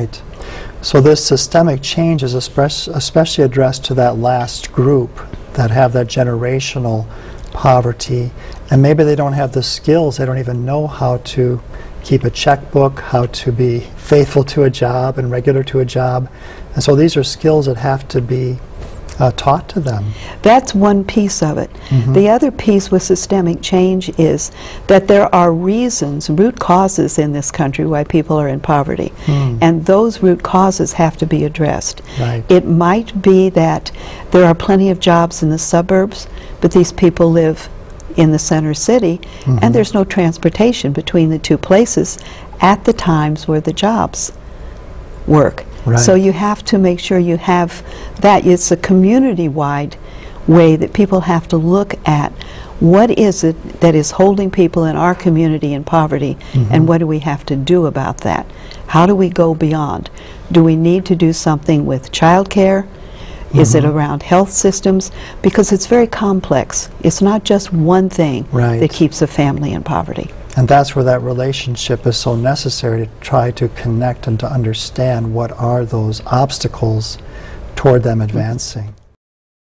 Right. So this systemic change is especially addressed to that last group that have that generational poverty, and maybe they don't have the skills, they don't even know how to keep a checkbook, how to be faithful to a job and regular to a job. And so these are skills that have to be taught to them. That's one piece of it. The other piece with systemic change is that there are reasons, root causes in this country why people are in poverty. And those root causes have to be addressed. Right. It might be that there are plenty of jobs in the suburbs, but these people live in the center city, and there's no transportation between the two places at the times where the jobs work. Right. So you have to make sure you have that. It's a community-wide way that people have to look at what is it that is holding people in our community in poverty, and what do we have to do about that? How do we go beyond? Do we need to do something with child care? Is it around health systems? Because it's very complex. It's not just one thing that keeps a family in poverty. And that's where that relationship is so necessary, to try to connect and to understand what are those obstacles toward them advancing.